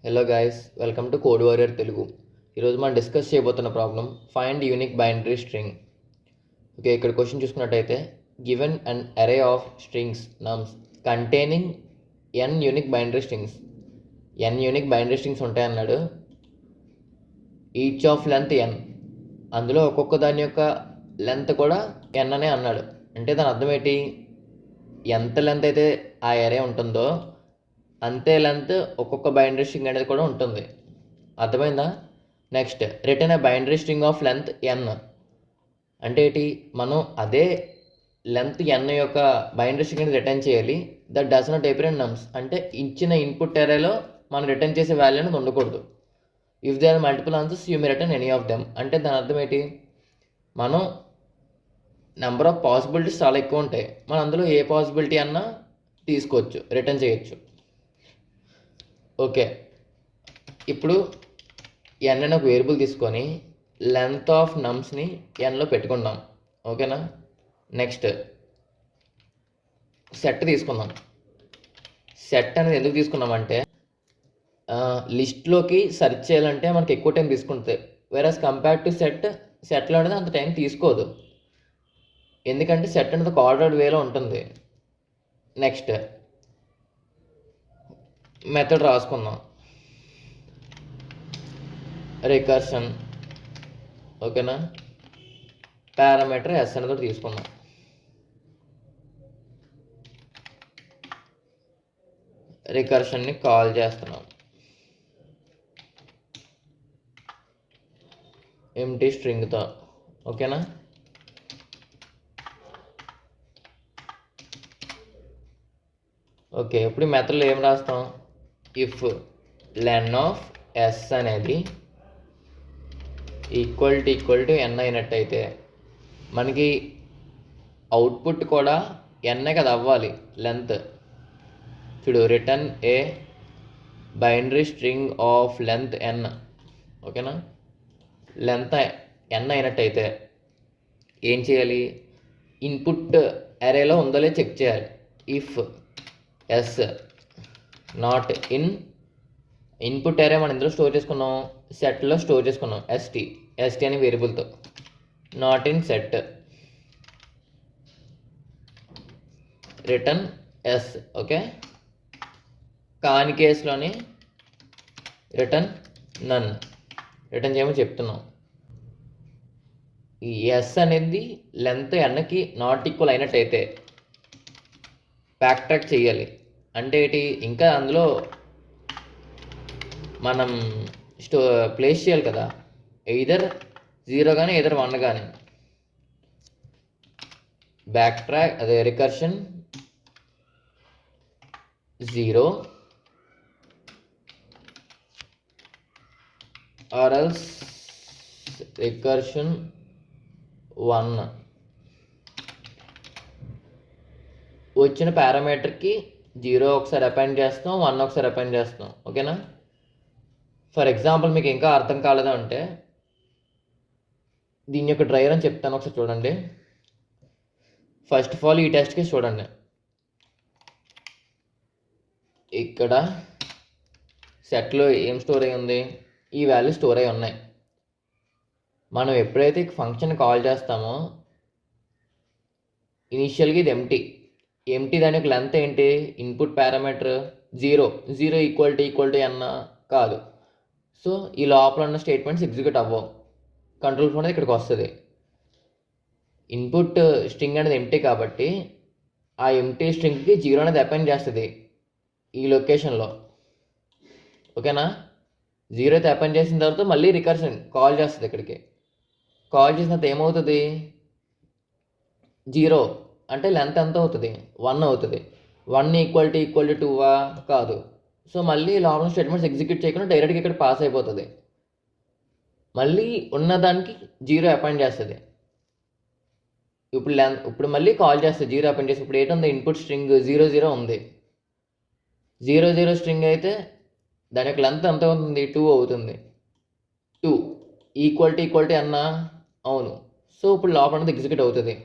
Hello guys, welcome to code warrior Telugu. ఈరోజు మనం discuss చేయబోతున్న problem find unique binary string. Okay, ఇక్కడ question చూసుకున్నట్టయితే given an array of strings nums containing n unique binary strings. N unique binary strings ఉంటాయన్నాడు. Each of length n, అందులో ఒక్కొక్క దాని యొక్క లెంత్ కూడా ఎన్ అనే అన్నాడు. అంటే దాని అర్థం ఏంటి? ఎంత లెంత్ అయితే ఆ అరే ఉంటుందో అంతే లెంత్ ఒక్కొక్క బైనరీ స్ట్రింగ్ అనేది కూడా ఉంటుంది. అర్థమైందా? Next, return a binary string of length n అంటే ఏంటి? మనం అదే లెంత్ ఎన్ యొక్క బైనరీ స్ట్రింగ్ రిటర్న్ చేయాలి. That does not appear in nums అంటే ఇచ్చిన ఇన్పుట్ అరేలో మనం రిటర్న్ చేసే వాల్యూ అనేది ఉండకూడదు. If there are multiple answers you may return any of them అంటే దాని అర్థం ఏంటి? మనం నెంబర్ ఆఫ్ పాసిబిలిటీస్ చాలా ఎక్కువ ఉంటాయి, మనం అందులో ఏ పాసిబిలిటీ అన్నా తీసుకోవచ్చు, రిటర్న్ చేయొచ్చు. ఓకే, ఇప్పుడు ఎన్ అని ఒక వేరియబుల్ తీసుకొని లెంత్ ఆఫ్ నమ్స్ని ఎన్లో పెట్టుకుందాం. ఓకేనా? నెక్స్ట్ సెట్ తీసుకుందాం. సెట్ అనేది ఎందుకు తీసుకున్నామంటే లిస్ట్లోకి సెర్చ్ చేయాలంటే మనకి ఎక్కువ టైం తీసుకుంటుంది. వేరస్ కంపేర్ టు సెట్లో అనేది అంత టైం తీసుకోదు, ఎందుకంటే సెట్ అనేది ఒక ఆర్డర్డ్ వేలో ఉంటుంది. నెక్స్ట్ మెథడ్ రాసుకుందాం, రికర్షన్. ఓకేనా? పారామీటర్ ఎస్ అనేది తీసుకుందాం. రికర్షన్ని కాల్ చేస్తున్నాం ఎంటీ స్ట్రింగ్తో. ఓకేనా? ఓకే, ఇప్పుడు మెథడ్లో ఏం రాస్తాం? ఇఫ్ లెన్ ఆఫ్ ఎస్ అనేది ఈక్వల్ టు ఎన్ అయినట్టయితే మనకి అవుట్పుట్ కూడా ఎన్నే కదా అవ్వాలి, లెంత్. చూడు, return a binary string of length n. ఓకేనా? లెంత్ ఎన్ అయినట్టయితే ఏం చేయాలి? ఇన్పుట్ అరేలో ఉందో లేదో చెక్ చేయాలి. If s not in input array మనం ఇందులో స్టోర్ చేసుకున్నాం, సెట్లో స్టోర్ చేసుకున్నాం ఎస్టీ అనే వేరియబుల్తో. Not in set return s. Okay, కాని కేసులోని రిటర్న్ నన్. రిటర్న్ చేయమని చెప్తున్నాం. ఈ ఎస్ అనేది లెంత్ ఎన్కి నాట్ ఈక్వల్ అయినట్టయితే బ్యాక్ ట్రాక్ చేయాలి. అంటే ఏంటి? ఇంకా అందులో మనం ప్లేస్ చేయాలి కదా, ఎయిదర్ 0 కానీ ఎయిదర్ 1 కానీ. బ్యాక్ ట్రాక్ అదే రికర్షన్ 0 ఆర్ ఎల్స్ రికర్షన్ 1. వచ్చిన పారామీటర్కి 0 ఒకసారి అపాయింట్ చేస్తాం, 1 ఒకసారి అపాయింట్ చేస్తాం. ఓకేనా? ఫర్ ఎగ్జాంపుల్ మీకు ఇంకా అర్థం కాలేదా అంటే దీని యొక్క డ్రైవర్ అని చెప్తాను, ఒకసారి చూడండి. ఫస్ట్ ఆఫ్ ఆల్ ఈ టెస్ట్ కేసు చూడండి. ఇక్కడ సెట్లో ఏం స్టోర్ అయి ఉంది? ఈ వాల్యూ స్టోర్ అయి ఉన్నాయి. మనం ఎప్పుడైతే ఫంక్షన్ కాల్ చేస్తామో ఇనీషియల్గా ఇది ఎంటీ దాని యొక్క లెంత్ ఏంటి? ఇన్పుట్ పారామీటర్ 0 ఈక్వల్ టు ఎన్ కాదు. సో ఈ లోపల ఉన్న స్టేట్మెంట్స్ ఎగ్జిక్యూట్ అవ్వవు. కంట్రోల్ ఫ్లో అనేది ఇక్కడికి వస్తుంది. ఇన్పుట్ స్ట్రింగ్ అనేది ఎంటీ కాబట్టి ఆ ఎంటీ స్ట్రింగ్కి 0 అనేది అపాయింట్ చేస్తుంది ఈ లొకేషన్లో. ఓకేనా? 0 అయితే అపాయింట్ చేసిన తర్వాత మళ్ళీ రికర్షన్ కాల్ చేస్తుంది. ఇక్కడికి కాల్ చేసిన తర్వాత ఏమవుతుంది? 0 అంటే లెంత్ ఎంత అవుతుంది? 1 అవుతుంది. 1 ఈక్వల్ టు 2 కాదు. సో మళ్ళీ లోపల స్టేట్మెంట్స్ ఎగ్జిక్యూట్ చేయకుండా డైరెక్ట్గా ఇక్కడ పాస్ అయిపోతుంది. మళ్ళీ ఉన్నదానికి 0 అపాయింట్ చేస్తుంది. ఇప్పుడు మళ్ళీ కాల్ చేస్తుంది 0 అపాయింట్ చేసి. ఇప్పుడు ఏంటుంది? ఇన్పుట్ స్ట్రింగ్ 00 ఉంది. 00 స్ట్రింగ్ అయితే దాని యొక్క లెంత్ ఎంత అవుతుంది? 2 అవుతుంది. 2 ఈక్వల్ టు ఎన్ అవును. సో ఇప్పుడు లోపల అనేది ఎగ్జిక్యూట్ అవుతుంది.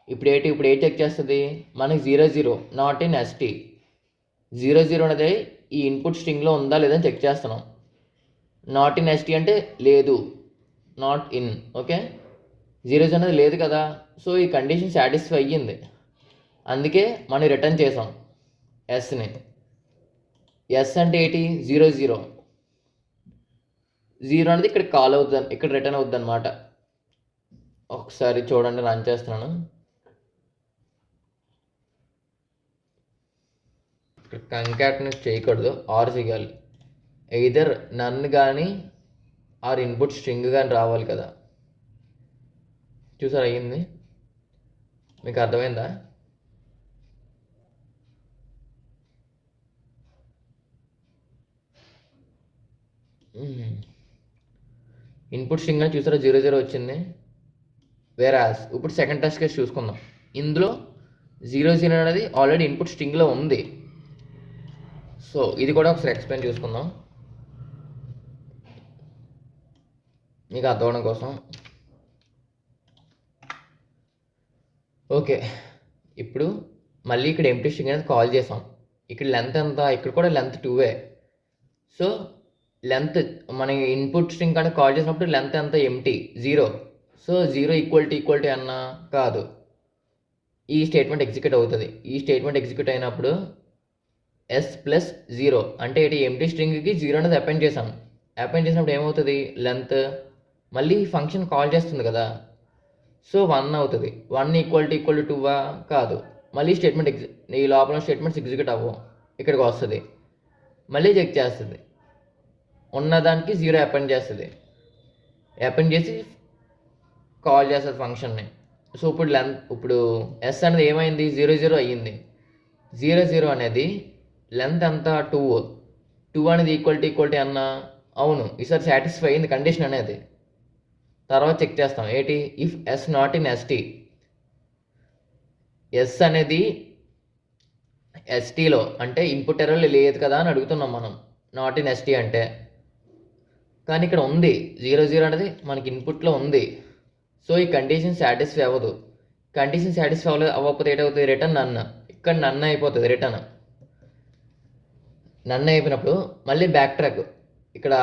ఇప్పుడు ఏ చెక్ చేస్తుంది? మనకి 00 నాట్ ఇన్ ఎస్టీ. 00 అనేది ఈ ఇన్పుట్ స్ట్రింగ్లో ఉందా లేదని చెక్ చేస్తున్నాం. నాట్ ఇన్ ఎస్టీ అంటే లేదు, నాట్ ఇన్. ఓకే, 0 అనేది లేదు కదా. సో ఈ కండిషన్ సాటిస్ఫై అయ్యింది, అందుకే మనం రిటర్న్ చేసాం ఎస్ని. ఎస్ అంటే ఏంటి? 0 0 0 అనేది ఇక్కడ కాల్ అవుతుంది, ఇక్కడ రిటర్న్ అవుతుంది అనమాట. ఒకసారి చూడండి, రన్ చేస్తున్నాను. ఇక్కడ కంకాట్ని చేయకూడదు, ఆర్ చేయాలి. ఎయిదర్ నన్ను కానీ ఆర్ ఇన్పుట్ స్ట్రింగ్ కానీ రావాలి కదా. చూసారు, అయ్యింది. మీకు అర్థమైందా? ఇన్పుట్ స్ట్రింగ్ అని చూసారా, 0 0 వచ్చింది. వేరాస్ ఇప్పుడు సెకండ్ టెస్ట్ కేసు చూసుకుందాం. ఇందులో 0 0 అనేది ఆల్రెడీ ఇన్పుట్ స్ట్రింగ్లో ఉంది. సో ఇది కూడా ఒకసారి ఎక్స్ప్లెయిన్ చూసుకుందాం మీకు అర్థం అవడం కోసం. ఓకే, ఇప్పుడు మళ్ళీ ఇక్కడ ఎంప్టీ స్ట్రింగ్ అనేది కాల్ చేసాం. ఇక్కడ లెంత్ ఎంత? ఇక్కడ కూడా లెంత్ 2. సో లెంత్ మన ఇన్పుట్ స్ట్రింగ్ కానీ కాల్ చేసినప్పుడు లెంత్ ఎంత? ఎంప్టీ 0. సో 0 ఈక్వల్ టు అన్నా కాదు, ఈ స్టేట్మెంట్ ఎగ్జిక్యూట్ అవుతుంది. ఈ స్టేట్మెంట్ ఎగ్జిక్యూట్ అయినప్పుడు ఎస్ ప్లస్ 0 అంటే ఏంటి? ఎంప్టీ స్ట్రింగ్కి 0 అనేది అపెండ్ చేసాం. అపెండ్ చేసినప్పుడు ఏమవుతుంది? లెంత్ మళ్ళీ ఫంక్షన్ కాల్ చేస్తుంది కదా, సో 1 అవుతుంది. 1 ఈక్వల్ టు 2 కాదు, మళ్ళీ స్టేట్మెంట్ ఈ లోపల స్టేట్మెంట్స్ ఎగ్జిక్యూట్ అవ్వవు, ఇక్కడికి వస్తుంది. మళ్ళీ చెక్ చేస్తుంది, ఉన్నదానికి 0 అపెండ్ చేస్తుంది. అపెండ్ చేసి కాల్ చేస్తుంది ఫంక్షన్ని. సో ఇప్పుడు ఎస్ అనేది ఏమైంది? 0 0 అయ్యింది. 0 0 అనేది లెంత్ ఎంత? 2 అనేది ఈక్వల్ టు అన్నా అవును, ఈసారి సాటిస్ఫై అయింది కండిషన్ అనేది. తర్వాత చెక్ చేస్తాం ఏంటి? If s not in ST, s అనేది ఎస్టీలో అంటే ఇన్పుట్ ఎర్రర్లో లేదు కదా అని అడుగుతున్నాం మనం, నాట్ ఇన్ ఎస్టీ అంటే. కానీ ఇక్కడ ఉంది, 0 0 అనేది మనకి ఇన్పుట్లో ఉంది. సో ఈ కండిషన్ సాటిస్ఫై అవ్వదు. కండిషన్ సాటిస్ఫై అవ్వకపోతే ఏటవుతుంది? రిటర్న్ నన్. ఇక్కడ నన్ అయిపోతుంది, రిటర్న్ నన్ అయిపోయినప్పుడు మళ్ళీ బ్యాక్ ట్రాక్. ఇక్కడ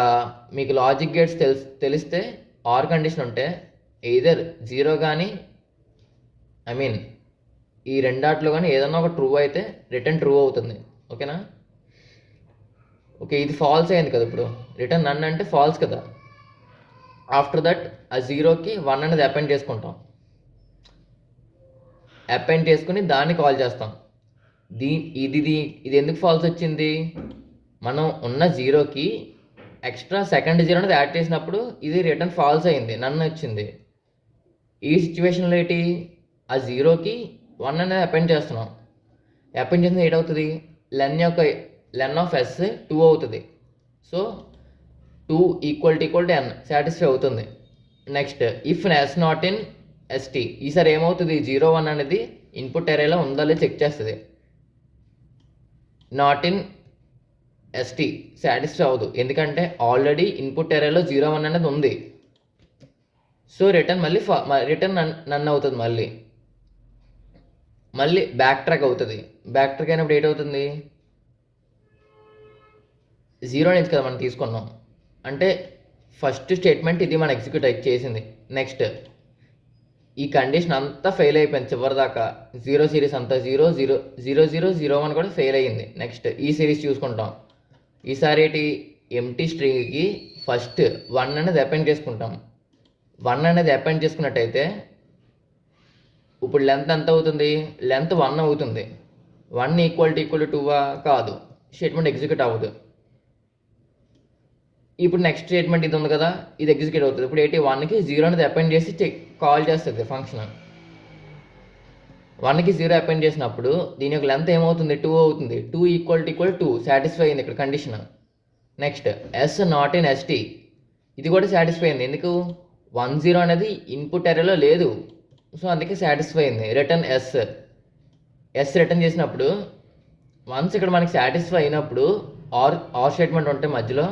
మీకు లాజిక్ గేట్స్ తెలిస్తే ఆర్ కండిషన్ ఉంటే ఎయిదర్ 0 కానీ ఈ రెండాట్లో కానీ ఏదన్నా ఒక ట్రూ అయితే రిటర్న్ ట్రూ అవుతుంది. ఓకేనా? ఓకే, ఇది ఫాల్స్ అయింది కదా. ఇప్పుడు రిటర్న్ నన్ అంటే ఫాల్స్ కదా. ఆఫ్టర్ దట్ ఆ 0కి 1 అనేది అపెండ్ చేసుకుంటాం. అపెండ్ చేసుకుని దాన్ని కాల్ చేస్తాం. ఇది ఎందుకు ఫాల్స్ వచ్చింది? మనం ఉన్న 0కి ఎక్స్ట్రా సెకండ్ 0 అనేది యాడ్ చేసినప్పుడు ఇది రిటర్న్ ఫాల్స్ అయింది, నన్ను వచ్చింది. ఈ సిచ్యువేషన్లో ఏంటి? ఆ 0కి 1 అనేది అపెండ్ చేస్తున్నాం. అపెండ్ చేసిన ఏటవుతుంది? లెన్ ఆఫ్ ఎస్ 2 అవుతుంది. So 2 equal to n satisfy అవుతుంది. Next if s not in ST, ఈసారి ఏమవుతుంది? 0 1 అనేది ఇన్పుట్ ఎరేలో ఉందా లేదా చెక్ చేస్తుంది. నాట్ ఇన్ ఎస్టీ సాటిస్ఫై అవ్వదు, ఎందుకంటే ఆల్రెడీ ఇన్పుట్ ఎరేలో 0 1 అనేది ఉంది. సో రిటర్న్ రిటర్న్ నన్ అవుతుంది. మళ్ళీ బ్యాక్ ట్రాక్ అవుతుంది. బ్యాక్ ట్రాక్ అయినప్పుడు ఏటవుతుంది? 0 అనేది కదా మనం తీసుకున్నాం, అంటే ఫస్ట్ స్టేట్మెంట్ ఇది మనం ఎగ్జిక్యూట్ చేసింది. నెక్స్ట్ ఈ కండిషన్ అంతా ఫెయిల్ అయిపోయింది చివరిదాకా. 0 సిరీస్ అంతా 0 0 0 0 0 1 కూడా ఫెయిల్ అయ్యింది. నెక్స్ట్ ఈ సిరీస్ చూసుకుంటాం. ఈసారి ఏంటి? ఎంప్టీ స్ట్రింగ్కి ఫస్ట్ 1 అనేది అపెండ్ చేసుకుంటాం. 1 అనేది అపెండ్ చేసుకున్నట్టయితే ఇప్పుడు లెంత్ ఎంత అవుతుంది? లెంత్ 1 అవుతుంది. 1 ఈక్వల్ టు 2 కాదు, స్టేట్మెంట్ ఎగ్జిక్యూట్ అవ్వదు. ఇప్పుడు నెక్స్ట్ స్టేట్మెంట్ ఇది ఉంది కదా, ఇది ఎగ్జిక్యూట్ అవుతుంది. ఇప్పుడు ఏంటి? 1కి 0 అనేది అపెండ్ చేసి కాల్ చేస్తుంది ఫంక్షన్. 1కి 0 అపెండ్ చేసినప్పుడు దీని యొక్క లెంత్ ఏమవుతుంది? 2 అవుతుంది. 2 ఈక్వల్ టు 2 సాటిస్ఫై అయింది ఇక్కడ condition. Next s not in ST, ఇది కూడా సాటిస్ఫై అయింది. ఎందుకు? 1 0 అనేది ఇన్పుట్ ఎరేలో లేదు, సో అందుకే సాటిస్ఫై అయింది. రిటర్న్ ఎస్ రిటర్న్ చేసినప్పుడు వన్స్ ఇక్కడ మనకి సాటిస్ఫై అయినప్పుడు ఆర్ స్టేట్మెంట్ ఉంటే మధ్యలో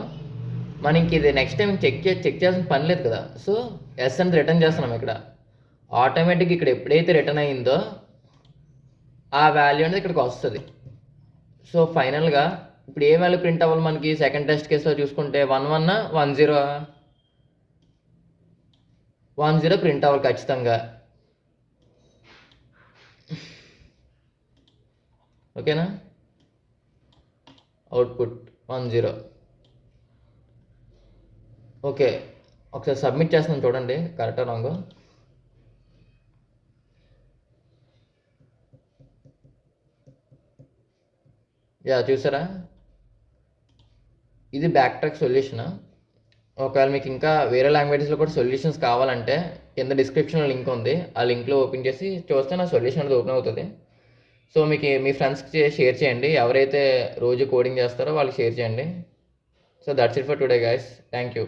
మనకి ఇది నెక్స్ట్ టైం చెక్ చేయాల్సిన పని లేదు కదా. సో ఎస్ అనేది రిటర్న్ చేస్తున్నాం. ఇక్కడ ఆటోమేటిక్ ఇక్కడ ఎప్పుడైతే రిటర్న్ అయిందో ఆ వాల్యూ అనేది ఇక్కడికి వస్తుంది. సో ఫైనల్గా ఇప్పుడు ఏ వాల్యూ ప్రింట్ అవ్వాలి మనకి సెకండ్ టెస్ట్ కేసులో చూసుకుంటే 1 1 10 ప్రింట్ అవ్వాలి ఖచ్చితంగా. ఓకేనా, అవుట్పుట్ 10. ఓకే, ఒకసారి సబ్మిట్ చేస్తున్నాను చూడండి కరెక్టా రాంగో. యా చూసారా, ఇది బ్యాక్ ట్రాక్ సొల్యూషన్. ఒకవేళ మీకు ఇంకా వేరే లాంగ్వేజెస్లో కూడా సొల్యూషన్స్ కావాలంటే కింద డిస్క్రిప్షన్లో లింక్ ఉంది, ఆ లింక్లో ఓపెన్ చేసి చూస్తే నా సొల్యూషన్ అనేది ఓపెన్ అవుతుంది. సో మీకు మీ ఫ్రెండ్స్కి షేర్ చేయండి, ఎవరైతే రోజు కోడింగ్ చేస్తారో వాళ్ళకి షేర్ చేయండి. So that's it for today guys, thank you.